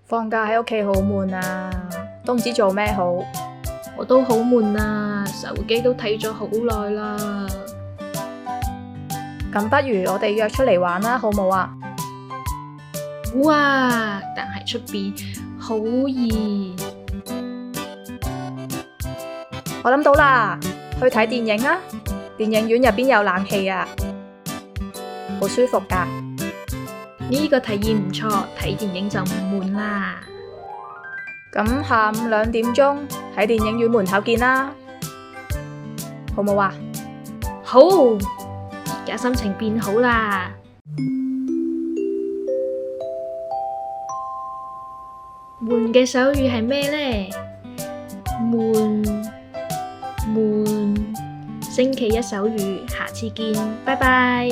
放假喺屋企好悶啊，都唔知做咩好。我都好悶啊，手機都睇咗好耐啦。咁不如我哋約出嚟玩啦，好冇啊？哇！但係出邊好熱。我諗到啦，去睇電影啊！電影院入邊有冷氣啊，好舒服㗎。呢個提議唔錯，睇電影就唔悶啦。咁下午2點鐘喺電影院門口見啦，好冇啊？好，而家心情變好啦。悶嘅手語係咩呢？悶。星期一手語，下次見，拜拜。